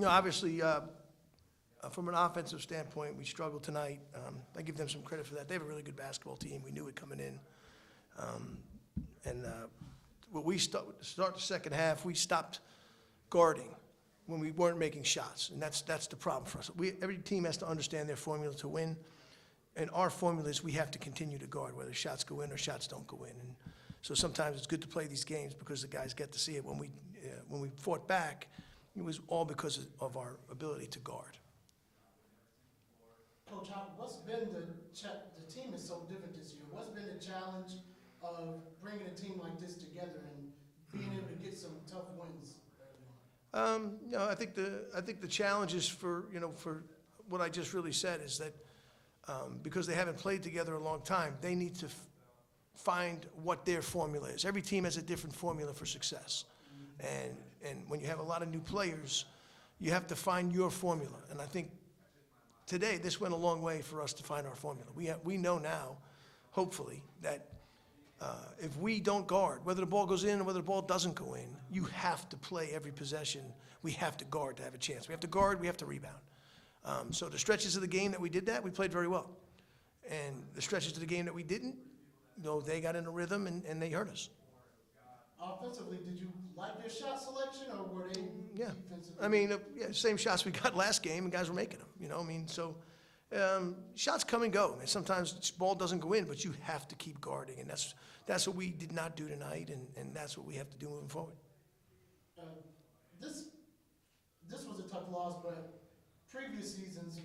Obviously, from an offensive standpoint, we struggled tonight. I give them some credit for that. They have a really good basketball team. We knew it coming in. When we start the second half, we stopped guarding when we weren't making shots, and that's the problem for us. Every team has to understand their formula to win, and our formula is we have to continue to guard, whether shots go in or shots don't go in. And so sometimes it's good to play these games because the guys get to see it. When we fought back, it was all because of our ability to guard. Coach, what's been the team is so different this year. What's been the challenge of bringing a team like this together and being able to get some tough wins early on? I think the challenge is for what I just really said is that because they haven't played together a long time, they need to find what their formula is. Every team has a different formula for success, and when you have a lot of new players, you have to find your formula. And I think today this went a long way for us to find our formula. We know now, hopefully, that if we don't guard, whether the ball goes in or whether the ball doesn't go in, you have to play every possession. We have to guard to have a chance. We have to guard, we have to rebound. So the stretches of the game that we did that, we played very well. And the stretches of the game that we didn't, they got in a rhythm and they hurt us. Offensively, did you like your shot selection, or were they defensively? I mean, same shots we got last game, and guys were making them, so shots come and go. And sometimes the ball doesn't go in, but you have to keep guarding, and that's what we did not do tonight, and that's what we have to do moving forward. This was a tough loss, but previous seasons,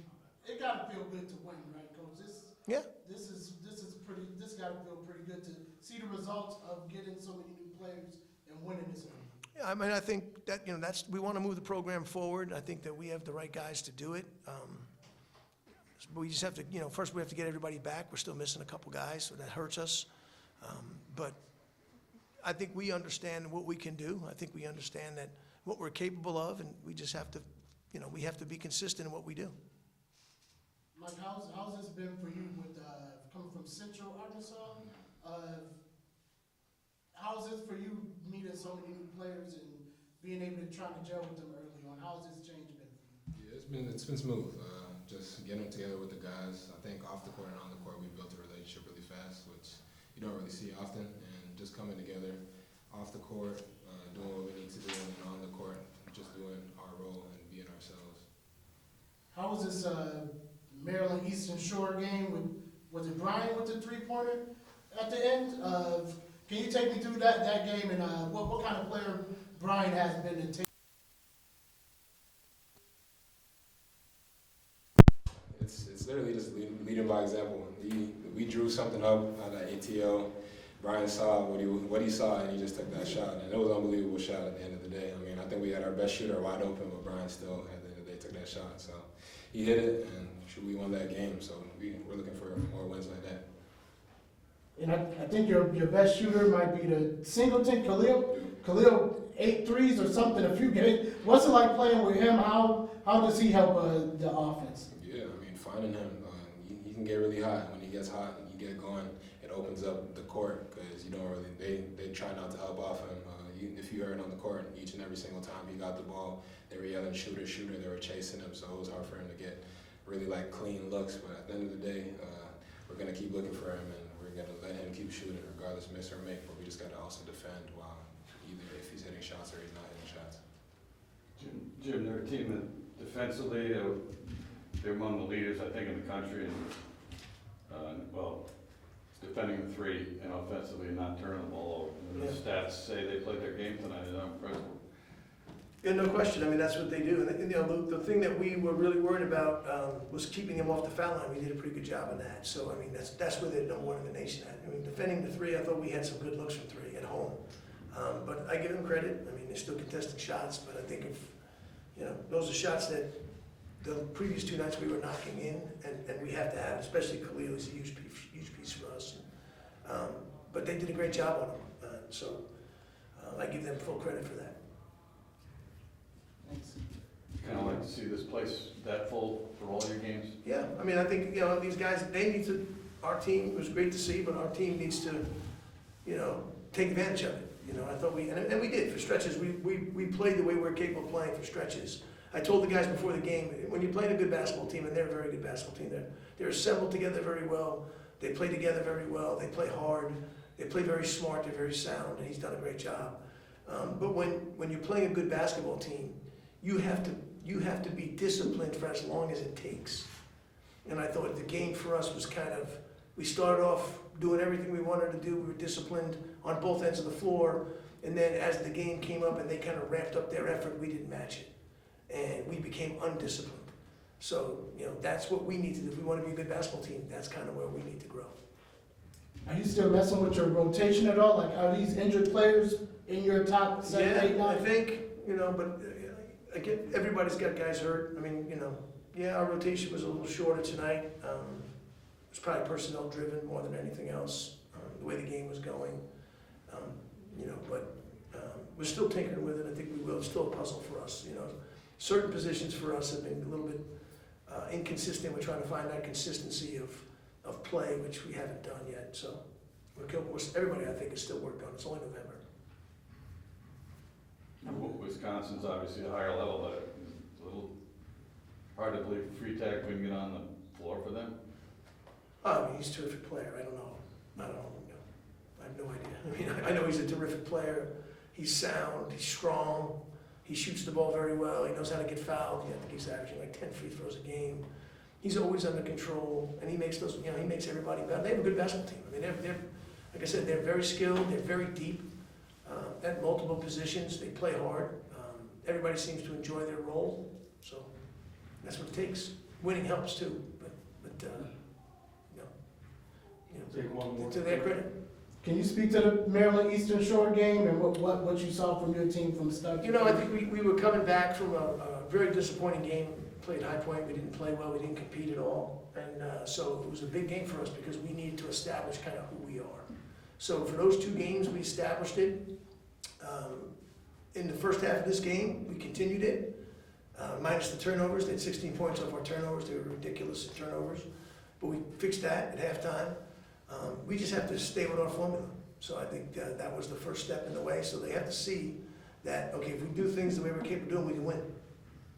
it got to feel good to win, right, Coach? This got to feel pretty good to see the results of getting so many new players and winning this game. Yeah, I mean, I think that we want to move the program forward. I think that we have the right guys to do it. But we just have to, first we have to get everybody back. We're still missing a couple guys, so that hurts us. But I think we understand what we can do. I think we understand that what we're capable of, and we just have to, we have to be consistent in what we do. Mike, how's this been for you with coming from Central Arkansas? How's this for you meeting so many new players and being able to try to gel with them early on? How's this change been for you? Yeah, it's been smooth. Just getting together with the guys. I think off the court and on the court, we built a relationship really fast, which you don't really see often. And just coming together off the court, doing what we need to do, and on the court, just doing our role and being ourselves. How was this Maryland Eastern Shore game? Was it Brian with the three-pointer at the end? Can you take me through that game and what kind of player Brian has been to take? It's literally just leading by example. We drew something up out of ATL. Brian saw what he saw, and he just took that shot. And it was an unbelievable shot at the end of the day. I mean, I think we had our best shooter wide open, but Brian still, at the end of the day, took that shot. So he hit it, and we won that game. So we're looking for more wins like that. And I think your best shooter might be the Singleton, Khalil. Khalil 8 threes or something a few games. What's it like playing with him? How does he help the offense? Yeah, I mean, finding him, he can get really hot. When he gets hot and you get going, it opens up the court because you don't really, they try not to help off him. If you heard on the court, each and every single time he got the ball, they were yelling shooter, shooter, they were chasing him, so it was hard for him to get really clean looks. But at the end of the day, we're going to keep looking for him, and we're going to let him keep shooting regardless, miss or make, but we just got to also defend while either if he's hitting shots or he's not hitting shots. Jim, their team defensively, they're among the leaders, I think, in the country, and defending the three and offensively not turning the ball over. The stats say they played their game tonight, and I'm impressed. Yeah, no question. I mean, that's what they do. And the thing that we were really worried about was keeping them off the foul line. We did a pretty good job on that. So, I mean, that's where they're number one in the nation at. I mean, defending the three, I thought we had some good looks from three at home. But I give them credit. I mean, they're still contesting shots, but I think those are shots that the previous two nights we were knocking in, and we have to have, especially Khalil is a huge piece for us. But they did a great job on them. So I give them full credit for that. Thanks. Kind of like to see this place that full for all your games. Yeah, I mean, I think, these guys, they need to, our team, it was great to see, but our team needs to, take advantage of it. I thought and we did for stretches. We played the way we're capable of playing for stretches. I told the guys before the game, when you're playing a good basketball team, and they're a very good basketball team, they're assembled together very well, they play together very well, they play hard, they play very smart, they're very sound, and he's done a great job. But when you're playing a good basketball team, you have to be disciplined for as long as it takes. And I thought the game for us was kind of, we started off doing everything we wanted to do, we were disciplined on both ends of the floor, and then as the game came up and they kind of ramped up their effort, we didn't match it. And we became undisciplined. So, that's what we need to do. If we want to be a good basketball team, that's kind of where we need to grow. Are you still messing with your rotation at all? Like, are these injured players in your top 7, 8, 9? I think, but again, everybody's got guys hurt. I mean, our rotation was a little shorter tonight. It was probably personnel driven more than anything else, the way the game was going. But we're still tinkering with it. I think we will. It's still a puzzle for us. Certain positions for us have been a little bit inconsistent. We're trying to find that consistency of play, which we haven't done yet. So everybody, I think, is still working on it. It's only November. Wisconsin's obviously a higher level, but it's a little hard to believe Freitag couldn't get on the floor for them. I mean, he's a terrific player. I don't know. I have no idea. I know he's a terrific player. He's sound. He's strong. He shoots the ball very well. He knows how to get fouled. I think he's averaging like 10 free throws a game. He's always under control, and he makes those. He makes everybody better. They have a good basketball team. I mean, they're like I said, they're very skilled. They're very deep at multiple positions. They play hard. Everybody seems to enjoy their role. So that's what it takes. Winning helps too, but Take one more. to their credit. Can you speak to the Maryland Eastern Shore game and what you saw from your team from the start? I think we were coming back from a very disappointing game. Played High Point, we didn't play well, we didn't compete at all. And so it was a big game for us because we needed to establish kind of who we are. So for those 2 games, we established it. In the first half of this game, we continued it, minus the turnovers. They had 16 points off our turnovers. They were ridiculous turnovers. But we fixed that at halftime. We just have to stay with our formula. So I think that was the first step in the way. So they have to see that, okay, if we do things the way we're capable of doing, we can win.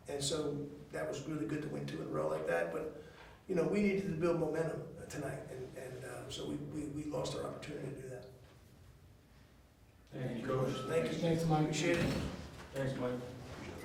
And so that was really good to win 2 in a row like that. But, we needed to build momentum tonight. And so we lost our opportunity to do that. Thank you, Coach. Thank you. Thanks, Mike. Appreciate it. Thanks, Mike.